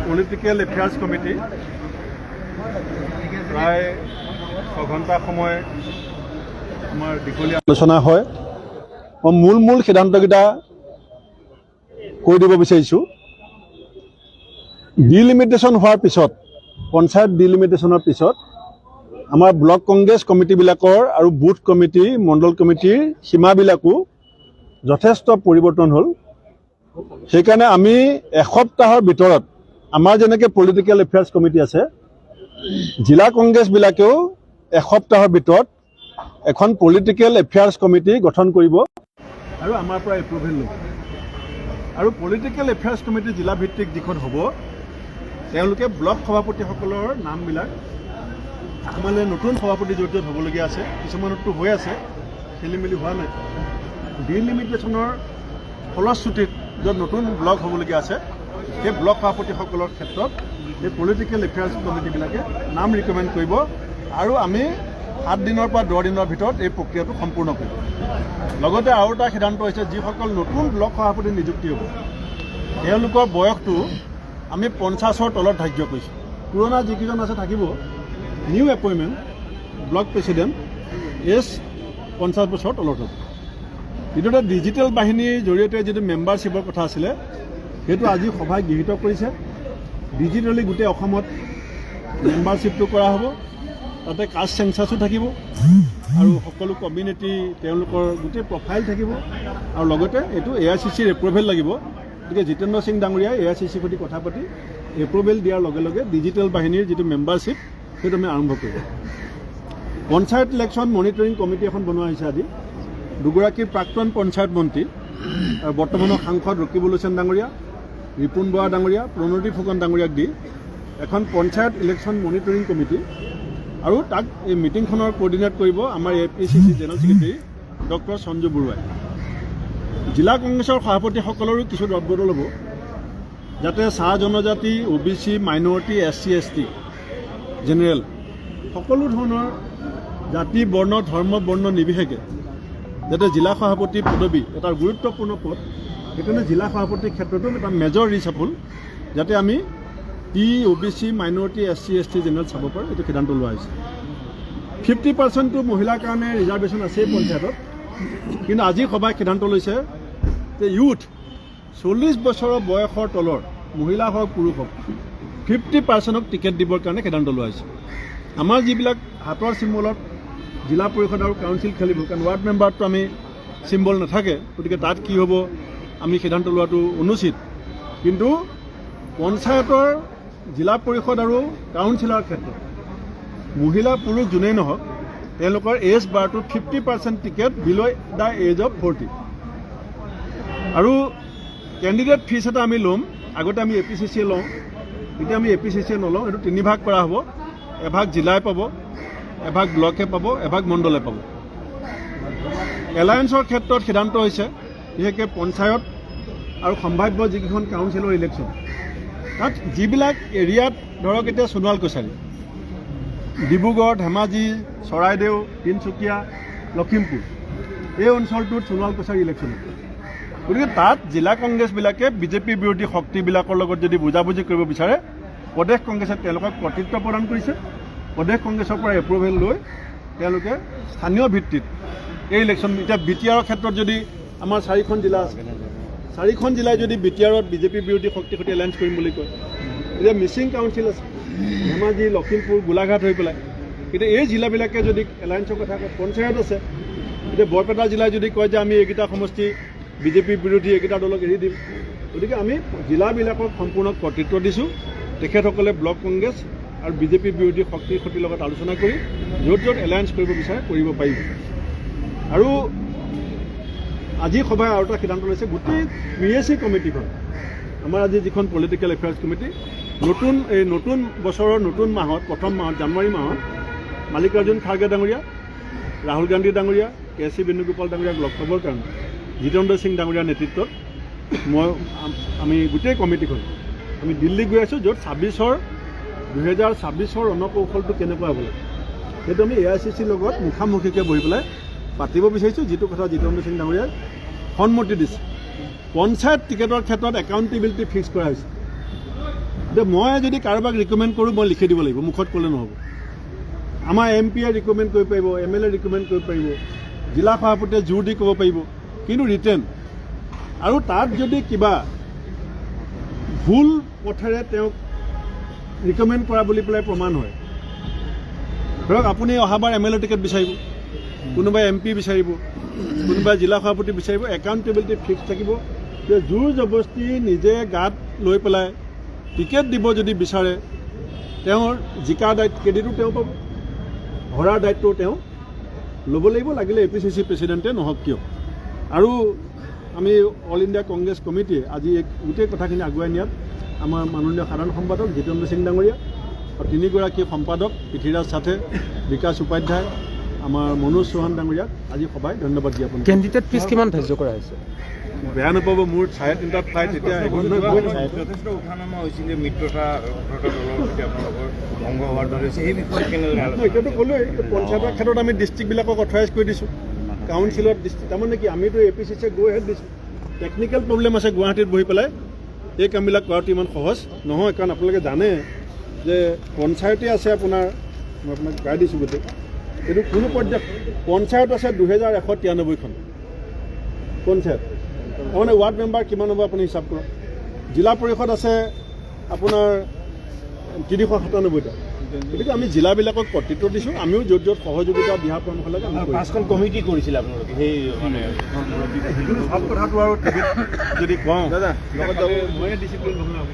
Political affairs committee প্ৰায় 6 ঘণ্টা সময় আমাৰ দীঘলীয়া আলোচনা হয়। মই মূল সিদ্ধান্তকেইটা কৈ দিব বিচাৰিছোঁ। ডিলিমিটেশ্যন হোৱাৰ পিছত, পঞ্চায়ত ডিলিমিটেশ্যনৰ পিছত আমাৰ ব্লক কংগ্ৰেছ কমিটিবিলাকৰ আৰু বুথ কমিটি, মণ্ডল কমিটিৰ সীমাবিলাকো যথেষ্ট পৰিৱৰ্তন হ'ল। সেইকাৰণে আমি এসপ্তাহৰ ভিতৰত আমাৰ যেনেকৈ পলিটিকেল এফেয়াৰ্ছ কমিটি আছে, জিলা কংগ্ৰেছবিলাকেও এসপ্তাহৰ ভিতৰত এখন পলিটিকেল এফেয়াৰ্ছ কমিটি গঠন কৰিব আৰু আমাৰ পৰা এপ্ৰুভেল ল'ব। আৰু পলিটিকেল এফেয়াৰ্ছ কমিটি জিলাভিত্তিক যিখন হ'ব, তেওঁলোকে ব্লক সভাপতিসকলৰ নামবিলাক মানে নতুন সভাপতি য'ত য'ত হ'বলগীয়া আছে, কিছুমানতো হৈ আছে, খেলি মেলি হোৱা নাই। ডিলিমিটেশ্যনৰ ফলশ্ৰুতিত য'ত নতুন ব্লক হ'বলগীয়া আছে, সেই ব্লক সভাপতিসকলৰ ক্ষেত্ৰত এই পলিটিকেল এফেয়াৰ্ছ কমিটিবিলাকে নাম ৰিকমেণ্ড কৰিব আৰু আমি 7 দিনৰ পৰা 10 দিনৰ ভিতৰত এই প্ৰক্ৰিয়াটো সম্পূৰ্ণ কৰিম। লগতে আৰু এটা সিদ্ধান্ত হৈছে, যিসকল নতুন ব্লক সভাপতি নিযুক্তি হ'ব, তেওঁলোকৰ বয়সটো আমি 50ৰ তলত ধাৰ্য কৰিছোঁ। পুৰণা যিকেইজন আছে থাকিব, new appointment block president age 50 বছৰৰ তলত হ'ব। দ্বিতীয়তে ডিজিটেল বাহিনীৰ জৰিয়তে যিটো মেম্বাৰশ্বিপৰ কথা আছিলে, সেইটো আজি সভাই গৃহীত কৰিছে। ডিজিটেলি গোটেই অসমত মেম্বাৰশ্বিপটো কৰা হ'ব। তাতে কাষ্ট চেঞ্চাছো থাকিব আৰু সকলো কমিউনিটি তেওঁলোকৰ গোটেই প্ৰফাইল থাকিব। আৰু লগতে এইটো AICCৰ এপ্ৰুভেল লাগিব। গতিকে জিতেন্দ্ৰ সিং ডাঙৰীয়াই AICCৰ সৈতে কথা পাতি এপ্ৰুভেল দিয়াৰ লগে লগে ডিজিটেল বাহিনীৰ যিটো মেম্বাৰশ্বিপ, সেইটো আমি আৰম্ভ কৰিম। পঞ্চায়ত ইলেকশ্যন মনিটৰিং কমিটি এখন বনোৱা হৈছে আজি। 2গৰাকী প্ৰাক্তন পঞ্চায়ত মন্ত্ৰী আৰু বৰ্তমানৰ সাংসদ ৰকিবুল হুছেইন ডাঙৰীয়া, ৰিপুণ বৰা ডাঙৰীয়া, প্ৰণতি ফুকন ডাঙৰীয়াক দি এখন পঞ্চায়ত ইলেকশ্যন মনিটৰিং কমিটি, আৰু তাক এই মিটিংখনৰ কোঅৰ্ডিনেট কৰিব আমাৰ APCC general secretary doctor Sanju বৰুৱাই। জিলা কংগ্ৰেছৰ সভাপতিসকলৰো কিছু ৰদবদল হ'ব, যাতে চাহ জনজাতি, OBC, minority, SC ST, general সকলো ধৰণৰ জাতি, বৰ্ণ, ধৰ্ম, বৰ্ণ নিৰ্বিশেষে যাতে জিলা সভাপতি পদবী এটা গুৰুত্বপূৰ্ণ পদ, সেইকাৰণে জিলা সভাপতিৰ ক্ষেত্ৰতো এটা মেজৰ ৰিচাফুল, যাতে আমি OBC, minority, SC ST, general চাব পাৰোঁ, এইটো সিদ্ধান্ত লোৱা হৈছে। 50% মহিলাৰ কাৰণে ৰিজাৰ্ভেশ্যন আছেই পঞ্চায়তত, কিন্তু আজি সভাই সিদ্ধান্ত লৈছে যে ইউথ 40 বছৰৰ বয়সৰ তলৰ মহিলা হওক পুৰুষ হওক 50%ক টিকেট দিবৰ কাৰণে সিদ্ধান্ত লোৱা হৈছে। আমাৰ যিবিলাক হাতৰ চিম্বলত জিলা পৰিষদ আৰু কাউন্সিল খেলিব, কাৰণ ৱাৰ্ড মেম্বাৰটো আমি চিম্বল নাথাকে, গতিকে তাত কি হ'ব আমি সিদ্ধান্ত লোৱাটো অনুচিত। কিন্তু পঞ্চায়তৰ জিলা পৰিষদ আৰু কাউন্সিলৰ ক্ষেত্ৰত মহিলা পুৰুষ যোনেই নহওক, তেওঁলোকৰ এজ বাৰটো 50% ticket below' the age of 40। আৰু কেণ্ডিডেট ফিজ এটা আমি ল'ম। আগতে আমি APCCয়ে লওঁ, এতিয়া আমি APCCয়ে নলওঁ। এইটো 3 ভাগ কৰা হ'ব। এভাগ জিলাই পাব, এভাগ ব্লকে পাব, এভাগ মণ্ডলে পাব। এলায়েন্সৰ ক্ষেত্ৰত সিদ্ধান্ত হৈছে, বিশেষকৈ পঞ্চায়ত আৰু সম্ভাৱ্য যিকেইখন কাউন্সিলৰ ইলেকশ্যন, তাত যিবিলাক এৰিয়াত ধৰক এতিয়া সোণোৱাল কছাৰী, ডিব্ৰুগড়, ধেমাজি, চৰাইদেউ, তিনিচুকীয়া, লখিমপুৰ, এই অঞ্চলটোত সোণোৱাল কছাৰী ইলেকশ্যন। গতিকে তাত জিলা কংগ্ৰেছবিলাকে বিজেপি বিৰোধী শক্তিবিলাকৰ লগত যদি বুজাবুজি কৰিব বিচাৰে, প্ৰদেশ কংগ্ৰেছে তেওঁলোকক কৰ্তৃত্ব প্ৰদান কৰিছে। প্ৰদেশ কংগ্ৰেছৰ পৰা এপ্ৰুভেল লৈ তেওঁলোকে স্থানীয় ভিত্তিত এই ইলেকশ্যন, এতিয়া BTRৰ ক্ষেত্ৰত যদি আমাৰ 4খন জিলা আছে, 4খন জিলাই যদি BTRত বিজেপি বিৰোধী শক্তিৰ সৈতে এলায়েন্স কৰিম বুলি কয়, এতিয়া মিচিং কাউন্সিল আছে, ধেমাজি, লখিমপুৰ, গোলাঘাট হৈ পেলাই, এতিয়া এই জিলাবিলাকে যদি এলায়েন্সৰ কথা কয়, পঞ্চায়ত আছে, এতিয়া বৰপেটা জিলাই যদি কয় যে আমি এইকেইটা সমষ্টি বিজেপি বিৰোধী এইকেইটা দলক এৰি দিম, গতিকে আমি জিলাবিলাকক সম্পূৰ্ণ কৰ্তৃত্ব দিছোঁ। তেখেতসকলে ব্লক কংগ্ৰেছ আৰু বিজেপি বিৰোধী শক্তিৰ সৈতে লগত আলোচনা কৰি য'ত য'ত এলায়েন্স কৰিব বিচাৰে কৰিব পাৰিব। আৰু আজি সভাই আৰু এটা সিদ্ধান্ত লৈছে, গোটেই PAC কমিটিখন, আমাৰ আজি যিখন পলিটিকেল এফেয়াৰ্ছ কমিটি, নতুন বছৰৰ নতুন মাহত, প্ৰথম মাহত জানুৱাৰী মাহত মাল্লিকাৰ্জুন খাৰ্গে ডাঙৰীয়া, ৰাহুল গান্ধী ডাঙৰীয়া, KC বেণুগোপাল ডাঙৰীয়াক লগ পাবৰ কাৰণে জিতেন্দ্ৰ সিং ডাঙৰীয়াৰ নেতৃত্বত আমি গোটেই কমিটিখন আমি দিল্লী গৈ আছোঁ, য'ত 2026ৰ ৰণকৌশলটো কেনেকুৱা হ'ব লাগে সেইটো আমি AICCৰ লগত মুখামুখিকৈ বহি পেলাই পাতিব বিচাৰিছোঁ, যিটো কথা জিতেন্দ্ৰ সিং ডাঙৰীয়াই সন্মতি দিছে। পঞ্চায়ত টিকেটৰ ক্ষেত্ৰত একাউণ্টেবিলিটি ফিক্স কৰা হৈছে যে মই যদি কাৰোবাক ৰিকমেণ্ড কৰোঁ মই লিখি দিব লাগিব মুখত ক'লে নহ'ব আমাৰ এমপিয়ে ৰিকমেণ্ড কৰিব পাৰিব MLA ৰিকমেণ্ড কৰিব পাৰিব জিলা সভাপতিয়ে জোৰ দি ক'ব পাৰিব কিন্তু ৰিটেন আৰু তাত যদি কিবা ভুল পথেৰে তেওঁক ৰিকমেণ্ড কৰা বুলি পেলাই প্ৰমাণ হয় ধৰক আপুনি অহাবাৰ MLA টিকেট বিচাৰিব কোনোবাই MP বিচাৰিব কোনোবাই জিলা সভাপতি বিচাৰিব একাউণ্টেবিলিটি ফিক্স থাকিব যে জোৰ জবস্তি নিজে গাত লৈ পেলাই টিকেট দিব যদি বিচাৰে তেওঁৰ জিকাৰ দায়িত্ব ক্ৰেডিটো তেওঁ পাব হৰাৰ দায়িত্বও তেওঁ ল'ব লাগিব লাগিলে APCC প্ৰেচিডেণ্টে নহওক কিয় আৰু আমি অল ইণ্ডিয়া কংগ্ৰেছ কমিটিয়ে আজি এই গোটেই কথাখিনি আগুৱাই নিয়াত আমাৰ মাননীয় সাধাৰণ সম্পাদক জিতেন্দ্ৰ সিং ডাঙৰীয়া আৰু তিনিগৰাকী সম্পাদক পৃথ্বীৰাজ সাথে বিকাশ উপাধ্যায় আমাৰ মনোজ চৌহান ডাঙৰীয়াক আজি সভাই ধন্যবাদ জ্ঞাপন কেণ্ডিডেট ফিজ কিমান ধাৰ্য কৰা হৈছে বেয়া নাপাব মোৰ 3:30 ফ্লাইট এতিয়া যথেষ্ট উঠানামা হৈছিলে মিত্ৰতা দলৰ সৈতে আপোনালোকৰ ভংগ হোৱাৰ দৰে হৈছে সেই বিষয়ে কেনেদৰে এতিয়াতো ক'লোৱেই পঞ্চায়তৰ ক্ষেত্ৰত আমি ডিষ্ট্ৰিক্টবিলাকক অথৰাইজ কৰি দিছোঁ কাউন্সিলত ডিষ্ট্ৰিক্ট তাৰমানে কি আমিতো APCC গৈ হেড দিছোঁ টেকনিকেল প্ৰব্লেম আছে গুৱাহাটীত বহি পেলাই এই কামবিলাক কৰাটো ইমান সহজ নহয় কাৰণ আপোনালোকে জানে যে পঞ্চায়তে আছে আপোনাৰ মই আপোনাক গাই দিছোঁ গোটেই এইটো কোনো পৰ্যায়ত পঞ্চায়ত আছে 2193খন পঞ্চায়ত তাৰমানে ৱাৰ্ড মেম্বাৰ কিমান হ'ব আপুনি হিচাপ কৰক জিলা পৰিষদ আছে আপোনাৰ 397টা গতিকে আমি জিলাবিলাকক কৰ্তৃত্ব দিছোঁ আমিও য'ত য'ত সহযোগিতা দিহা পৰামৰ্শ লাগে আমি 5খন কমিটি কৰিছিলে আপোনালোকে সেই মানে ভাল কথাটো আৰু যদি কওঁ দাদা লগত যাব ময়ে ডিচিপ্লিন ধন্যবাদ